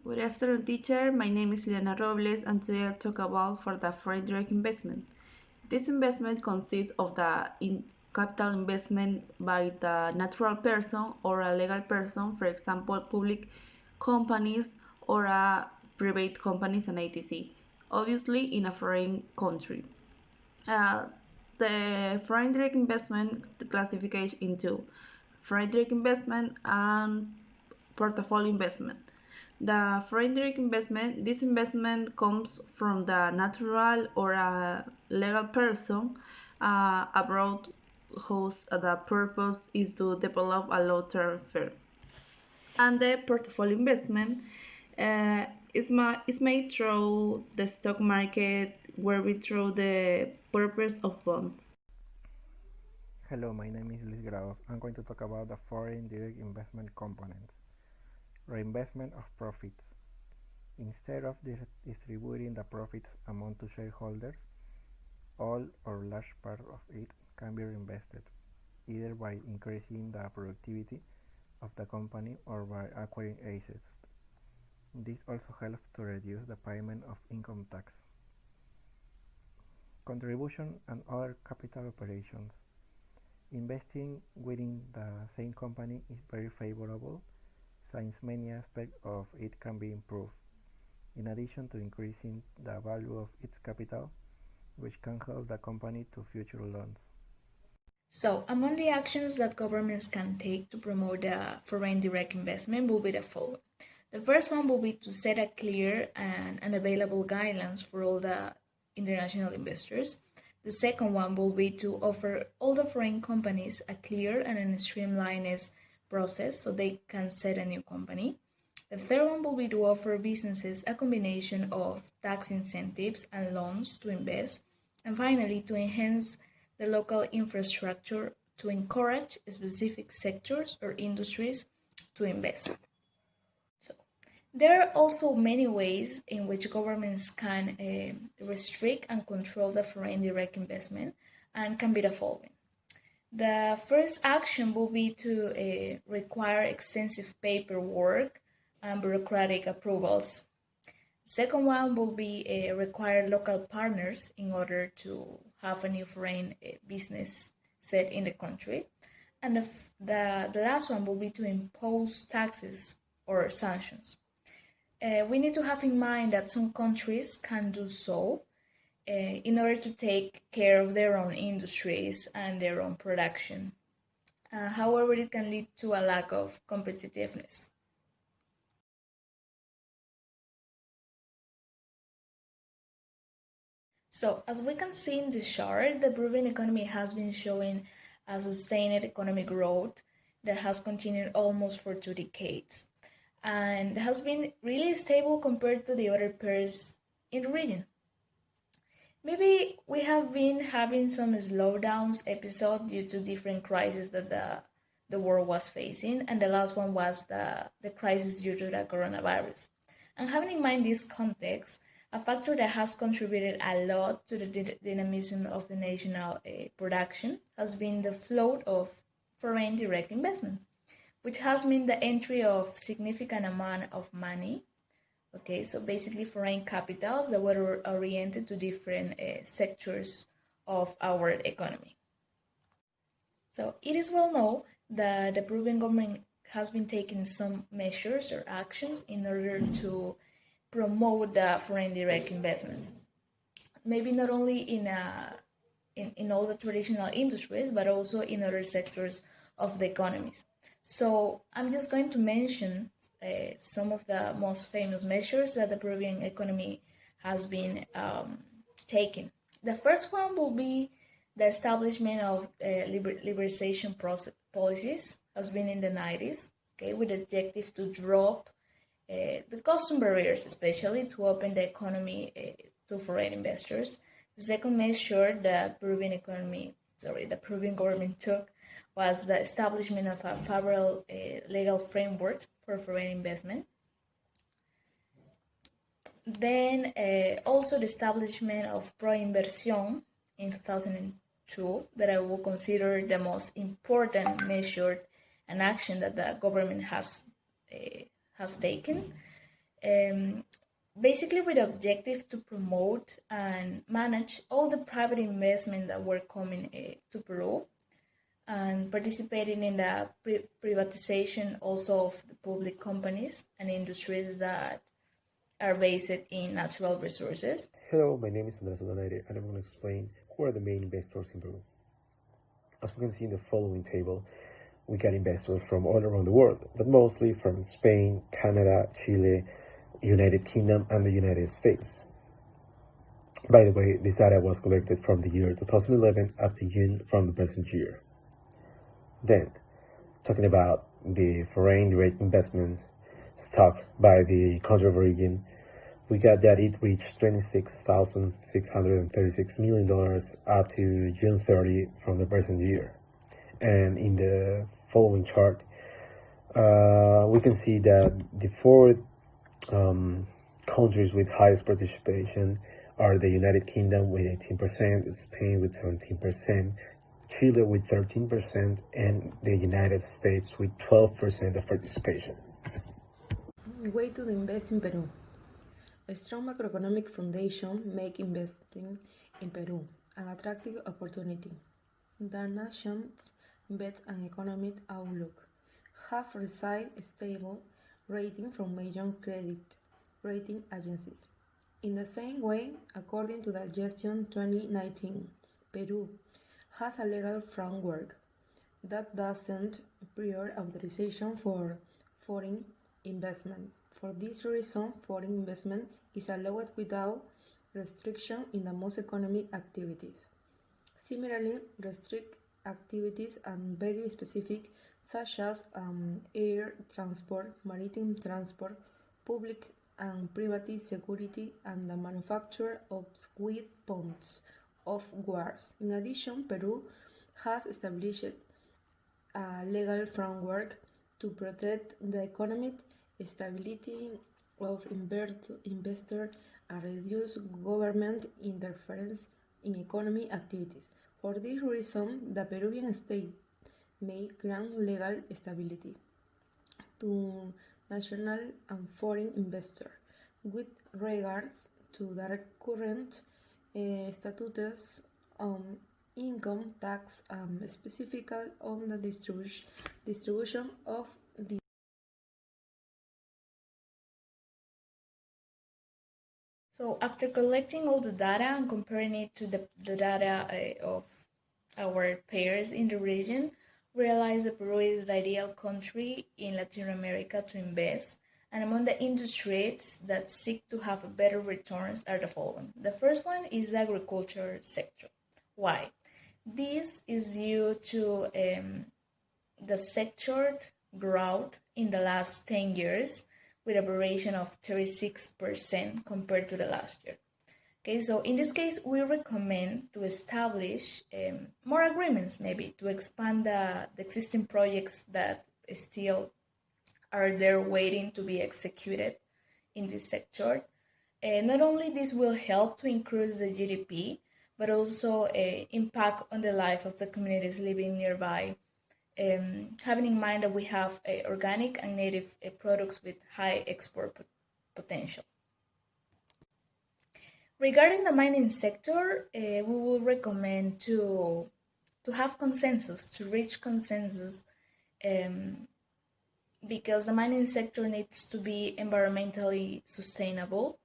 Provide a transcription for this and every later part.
Good afternoon, teacher. My name is Eliana Robles, and today I'll talk about for the foreign direct investment. This investment consists of the capital investment by the natural person or a legal person, for example, public companies or a private companies and etc. Obviously, in a foreign country. Uh, the foreign direct investment classifies into foreign direct investment and portfolio investment. The foreign direct investment, this investment comes from the natural or a legal person abroad whose the purpose is to develop a long-term firm. And the portfolio investment uh, is made through the stock market where we through the purpose of funds. Hello, my name is Grados. I'm going to talk about the foreign direct investment components. Reinvestment of profits. Instead of distributing the profits among to shareholders, all or large part of it can be reinvested, either by increasing the productivity of the company or by acquiring assets. This also helps to reduce the payment of income tax. Contribution and other capital operations. Investing within the same company is very favorable since many aspects of it can be improved, in addition to increasing the value of its capital, which can help the company to future loans. So, among the actions that governments can take to promote foreign direct investment will be the following. The first one will be to set a clear and available guidelines for all the international investors. The second one will be to offer all the foreign companies a clear and a streamlined process so they can set a new company. The third one will be to offer businesses a combination of tax incentives and loans to invest. And finally, to enhance the local infrastructure to encourage specific sectors or industries to invest. So, there are also many ways in which governments can restrict and control the foreign direct investment and can be the following. The first action will be to require extensive paperwork and bureaucratic approvals. Second one will be require local partners in order to have a new foreign business set in the country. And the last one will be to impose taxes or sanctions. We need to have in mind that some countries can do so in order to take care of their own industries and their own production. However, it can lead to a lack of competitiveness. So, as we can see in the chart, the Peruvian economy has been showing a sustained economic growth that has continued almost for 2 decades and has been really stable compared to the other peers in the region. Maybe we have been having some slowdowns episode due to different crises that the world was facing, and the last one was the crisis due to the coronavirus. And having in mind this context, a factor that has contributed a lot to the dynamism of the national production has been the flow of foreign direct investment, which has meant the entry of significant amount of money. Okay, so basically foreign capitals that were oriented to different sectors of our economy. So it is well known that the Peruvian government has been taking some measures or actions in order to promote the foreign direct investments. Maybe not only in all the traditional industries, but also in other sectors of the economies. So I'm just going to mention some of the most famous measures that the Peruvian economy has been taking. The first one will be the establishment of liberalization policies, has been in the 90s, okay, with the objective to drop the custom barriers, especially to open the economy to foreign investors. The second measure that the Peruvian government took was the establishment of a favorable legal framework for foreign investment. Then also the establishment of Pro Inversión in 2002, that I will consider the most important measure and action that the government has taken. um, basically with the objective to promote and manage all the private investment that were coming to Peru and participating in the privatization also of the public companies and industries that are based in natural resources. Hello, my name is Andrés, and I'm going to explain who are the main investors in Peru. As we can see in the following table, we got investors from all around the world, but mostly from Spain, Canada, Chile, United Kingdom, and the United States. By the way, this data was collected from the year 2011 up to June from the present year. Then, talking about the foreign direct investment stock by the country of origin, we got that it reached $26,636 million up to June 30 from the present year. And in the following chart, we can see that the four countries with highest participation are the United Kingdom with 18%, Spain with 17%, Chile with 13%, and the United States with 12% of participation. Way to invest in Peru. A strong macroeconomic foundation make investing in Peru an attractive opportunity. The nation's bet and economic outlook have received a stable rating from major credit rating agencies. In the same way, according to the Gestion 2019, Peru has a legal framework that doesn't prior authorization for foreign investment. For this reason, foreign investment is allowed without restriction in the most economic activities. Similarly, restrict activities are very specific, such as air transport, maritime transport, public and private security, and the manufacture of weapons of wars. In addition, Peru has established a legal framework to protect the economic stability of investors and reduce government interference in economic activities. For this reason, the Peruvian state may grant legal stability to national and foreign investors with regards to their current statutes on income tax, specifically on the distribution of the. So after collecting all the data and comparing it to the data of our peers in the region, we realize that Peru is the ideal country in Latin America to invest. And among the industries that seek to have better returns are the following. The first one is the agriculture sector. Why? This is due to the sectored growth in the last 10 years with a variation of 36% compared to the last year. Okay, so in this case, we recommend to establish more agreements, maybe to expand the existing projects that still are there waiting to be executed in this sector. Not only this will help to increase the GDP, but also impact on the life of the communities living nearby, having in mind that we have organic and native products with high export potential. Regarding the mining sector, we will recommend to have consensus, to reach consensus, because the mining sector needs to be environmentally sustainable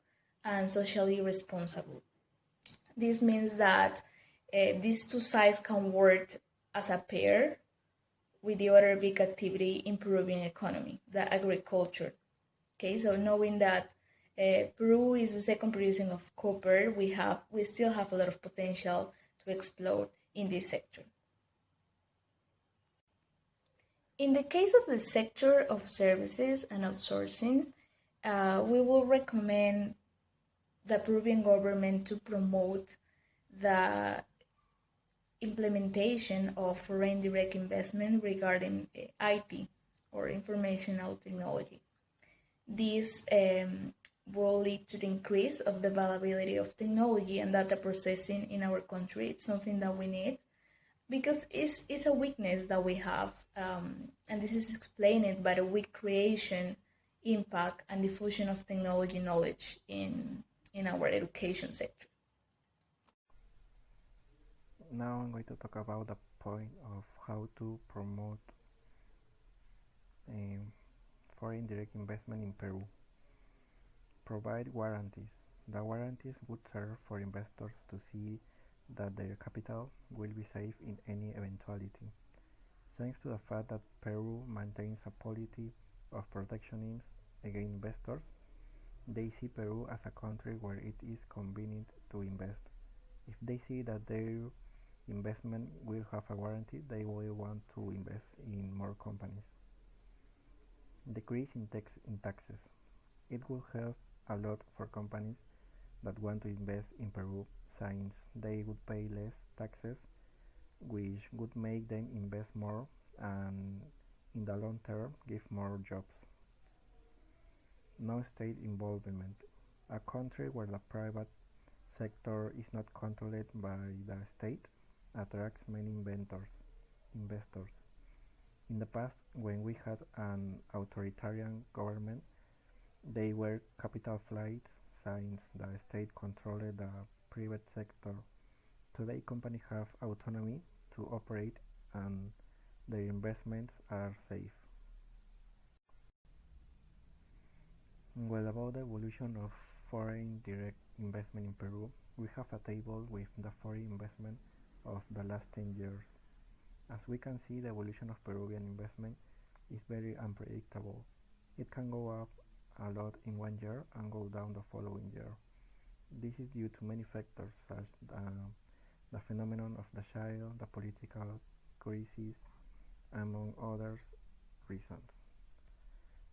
and socially responsible. This means that these two sides can work as a pair with the other big activity in Peruvian economy, the agriculture. Okay, so knowing that Peru is the second producing of copper, we still have a lot of potential to explode in this sector. In the case of the sector of services and outsourcing, we will recommend the Peruvian government to promote the implementation of foreign direct investment regarding IT or informational technology. This will lead to the increase of the availability of technology and data processing in our country. It's something that we need because it's a weakness that we have, and this is explained by the weak creation impact and diffusion of technology knowledge in our education sector. Now I'm going to talk about the point of how to promote foreign direct investment in Peru. Provide guarantees. The guarantees would serve for investors to see that their capital will be safe in any eventuality. Thanks to the fact that Peru maintains a policy of protectionism against investors, they see Peru as a country where it is convenient to invest. If they see that their investment will have a guarantee, they will want to invest in more companies. Decrease in taxes. It will help a lot for companies that want to invest in Peru, since they would pay less taxes, which would make them invest more and in the long term give more jobs. No state involvement. A country where the private sector is not controlled by the state attracts many investors. In the past, when we had an authoritarian government, they were capital flights since the state controlled the private sector. Today, companies have autonomy to operate and their investments are safe. Well, about the evolution of foreign direct investment in Peru, we have a table with the foreign investment of the last 10 years. As we can see, the evolution of Peruvian investment is very unpredictable. It can go up a lot in one year and go down the following year. This is due to many factors such as the phenomenon of the shale, the political crisis, among others reasons.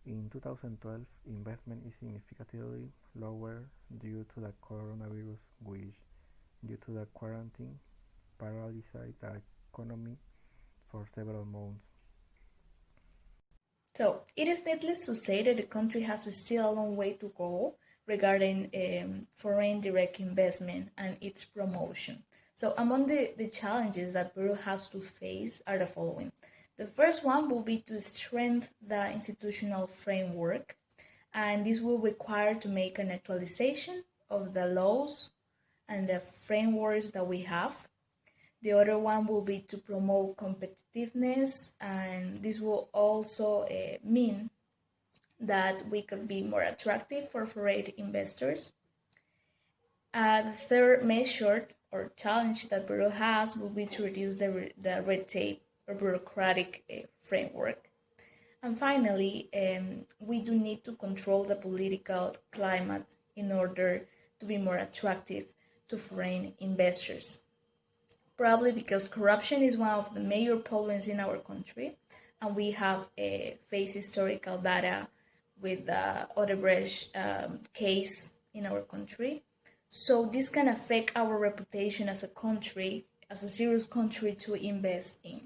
In 2012, investment is significantly lower due to the coronavirus, which, due to the quarantine, paralyzed the economy for several months. So it is needless to say that the country has still a long way to go regarding foreign direct investment and its promotion. So among the challenges that Peru has to face are the following. The first one will be to strengthen the institutional framework, and this will require to make an actualization of the laws and the frameworks that we have. The other one will be to promote competitiveness, and this will also mean that we could be more attractive for foreign investors. The third measure or challenge that Peru has will be to reduce the red tape or bureaucratic framework. And finally, we do need to control the political climate in order to be more attractive to foreign investors. Probably because corruption is one of the major problems in our country, and we have faced historical data with the Odebrecht case in our country. So this can affect our reputation as a country, as a serious country to invest in.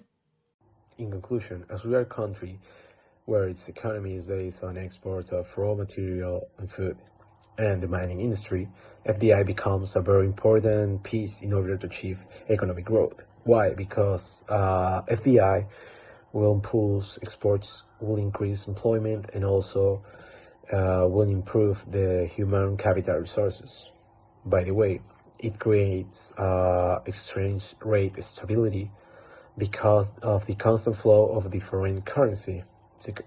In conclusion, as we are a country where its economy is based on exports of raw material and food, and the mining industry, FDI becomes a very important piece in order to achieve economic growth. Why? Because FDI will impulse exports, will increase employment, and also will improve the human capital resources. By the way, it creates exchange rate stability because of the constant flow of the foreign currency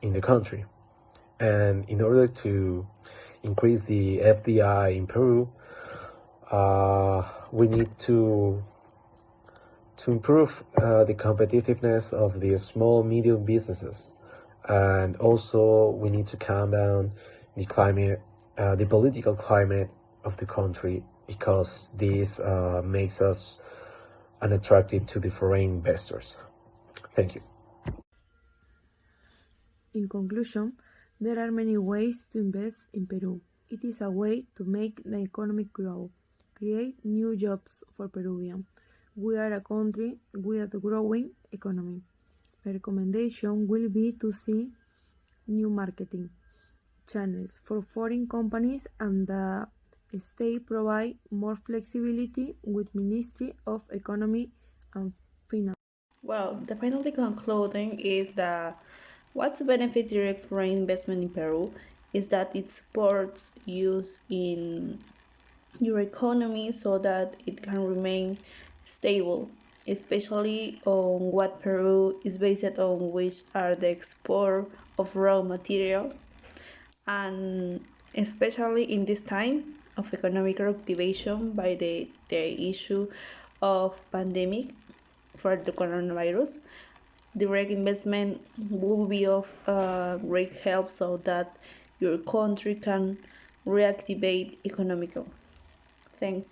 in the country. And in order to increase the FDI in Peru, we need to improve the competitiveness of the small medium businesses, and also we need to calm down the climate, the political climate of the country, because this makes us unattractive to the foreign investors. Thank you. In conclusion, there are many ways to invest in Peru. It is a way to make the economy grow, create new jobs for Peruvians. We are a country with a growing economy. My recommendation will be to see new marketing channels for foreign companies, and the state provide more flexibility with Ministry of Economy and Finance. Well, the final concluding is that what's the benefit direct foreign investment in Peru? is that it supports use in your economy so that it can remain stable, especially on what Peru is based on, which are the export of raw materials, and especially in this time of economic reactivation by the issue of pandemic for the coronavirus, direct investment will be of great help so that your country can reactivate economically. Thanks.